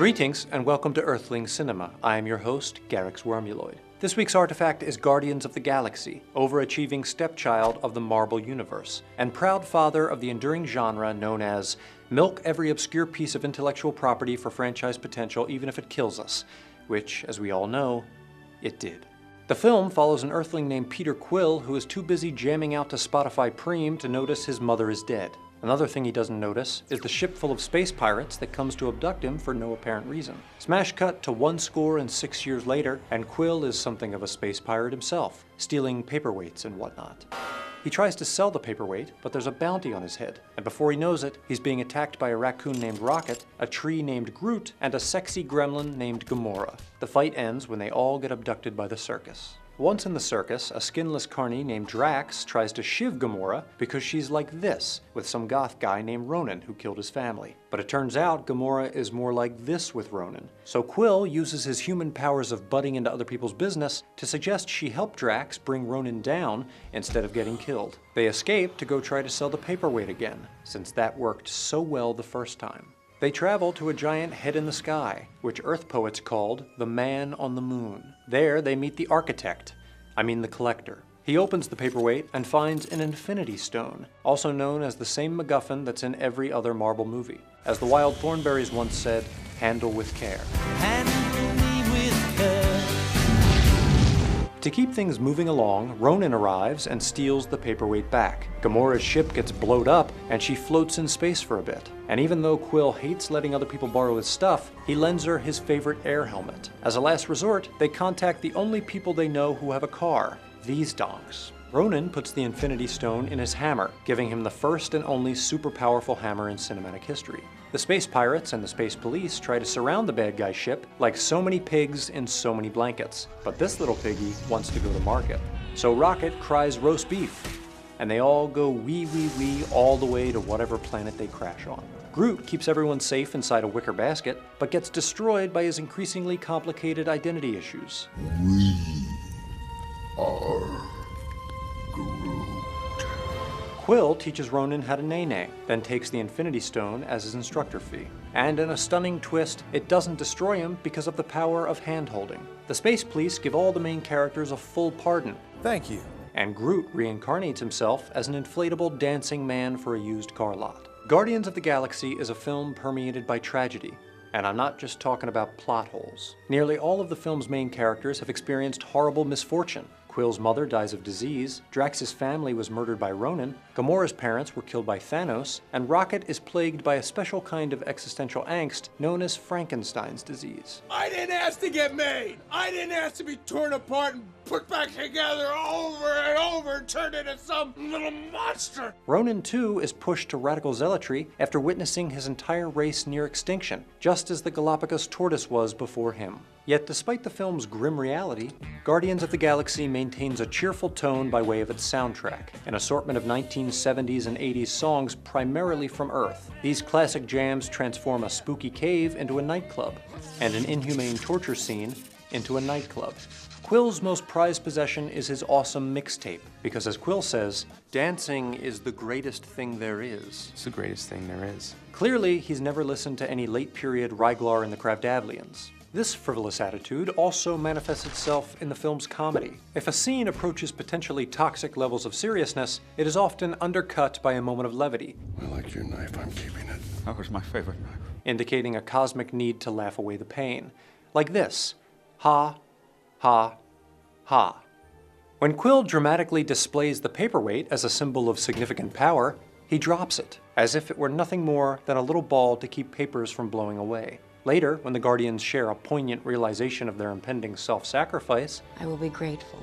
Greetings and welcome to Earthling Cinema. I am your host, garyx Wormuloid. This week's artifact is Guardians of the Galaxy, overachieving stepchild of the Marvel Universe, and proud father of the enduring genre known as milk every obscure piece of intellectual property for franchise potential even if it kills us, which, as we all know, it did. The film follows an Earthling named Peter Quill who is too busy jamming out to Spotify Preem to notice his mother is dead. Another thing he doesn't notice is the ship full of space pirates that comes to abduct him for no apparent reason. Smash cut to 106 years later, and Quill is something of a space pirate himself, stealing paperweights and whatnot. He tries to sell the paperweight, but there's a bounty on his head, and before he knows it, he's being attacked by a raccoon named Rocket, a tree named Groot, and a sexy gremlin named Gamora. The fight ends when they all get abducted by the circus. Once in the circus, a skinless carny named Drax tries to shiv Gamora because she's like this with some goth guy named Ronan who killed his family. But it turns out Gamora is more like this with Ronan. So Quill uses his human powers of butting into other people's business to suggest she help Drax bring Ronan down instead of getting killed. They escape to go try to sell the paperweight again, since that worked so well the first time. They travel to a giant head in the sky, which Earth poets called the Man on the Moon. There they meet the the collector. He opens the paperweight and finds an Infinity Stone, also known as the same MacGuffin that's in every other Marvel movie. As the Wild Thornberrys once said, handle with care. Handle me with care. To keep things moving along, Ronan arrives and steals the paperweight back. Gamora's ship gets blowed up, and she floats in space for a bit. And even though Quill hates letting other people borrow his stuff, he lends her his favorite air helmet. As a last resort, they contact the only people they know who have a car, these donks. Ronan puts the Infinity Stone in his hammer, giving him the first and only super powerful hammer in cinematic history. The space pirates and the space police try to surround the bad guy's ship like so many pigs in so many blankets. But this little piggy wants to go to market. So Rocket cries roast beef, and they all go wee wee wee all the way to whatever planet they crash on. Groot keeps everyone safe inside a wicker basket, but gets destroyed by his increasingly complicated identity issues. We are Groot. Quill teaches Ronan how to nay-nay, then takes the Infinity Stone as his instructor fee. And in a stunning twist, it doesn't destroy him because of the power of hand-holding. The space police give all the main characters a full pardon. Thank you. And Groot reincarnates himself as an inflatable dancing man for a used car lot. Guardians of the Galaxy is a film permeated by tragedy. And I'm not just talking about plot holes. Nearly all of the film's main characters have experienced horrible misfortune. Quill's mother dies of disease, Drax's family was murdered by Ronan, Gamora's parents were killed by Thanos, and Rocket is plagued by a special kind of existential angst known as Frankenstein's disease. I didn't ask to get made! I didn't ask to be torn apart and put back together over and over and turned into some little monster! Ronan, too, is pushed to radical zealotry after witnessing his entire race near extinction, just as the Galapagos tortoise was before him. Yet despite the film's grim reality, Guardians of the Galaxy maintains a cheerful tone by way of its soundtrack, an assortment of 1970s and 80s songs primarily from Earth. These classic jams transform a spooky cave into a nightclub, and an inhumane torture scene into a nightclub. Quill's most prized possession is his awesome mixtape, because as Quill says, dancing is the greatest thing there is. It's the greatest thing there is. Clearly, he's never listened to any late-period Ryglar and the Kravdaglians. This frivolous attitude also manifests itself in the film's comedy. If a scene approaches potentially toxic levels of seriousness, it is often undercut by a moment of levity. I like your knife, I'm keeping it. That was my favorite knife. Indicating a cosmic need to laugh away the pain. Like this: ha, ha, ha. When Quill dramatically displays the paperweight as a symbol of significant power, he drops it, as if it were nothing more than a little ball to keep papers from blowing away. Later, when the Guardians share a poignant realization of their impending self-sacrifice, I will be grateful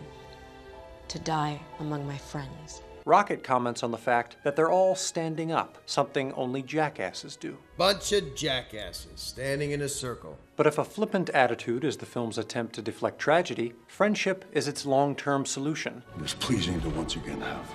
to die among my friends. Rocket comments on the fact that they're all standing up, something only jackasses do. Bunch of jackasses standing in a circle. But if a flippant attitude is the film's attempt to deflect tragedy, friendship is its long-term solution. It is pleasing to once again have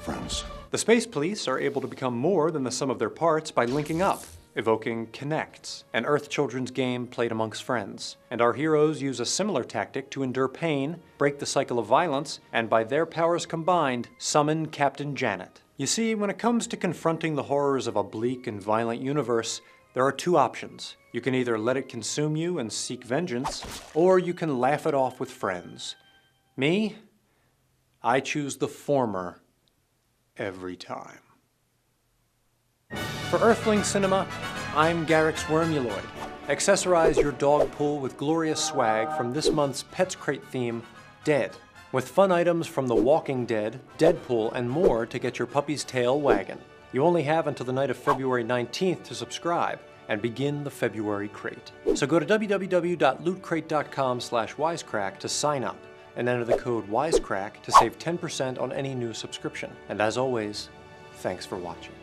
friends. The space police are able to become more than the sum of their parts by linking up, evoking conecte-se, an Earth children's game played amongst friends. And our heroes use a similar tactic to endure pain, break the cycle of violence, and by their powers combined, summon Captain Janet. You see, when it comes to confronting the horrors of a bleak and violent universe, There are two options. You can either let it consume you and seek vengeance, or you can laugh it off with friends. Me? I choose the former every time. For Earthling Cinema, I'm Garyx Wormuloid. Accessorize your dog pool with glorious swag from this month's Pets Crate theme, Dead, with fun items from The Walking Dead, Deadpool, and more to get your puppy's tail wagging. You only have until the night of February 19th to subscribe and begin the February crate. So go to www.lootcrate.com/wisecrack to sign up and enter the code wisecrack to save 10% on any new subscription. And as always, thanks for watching.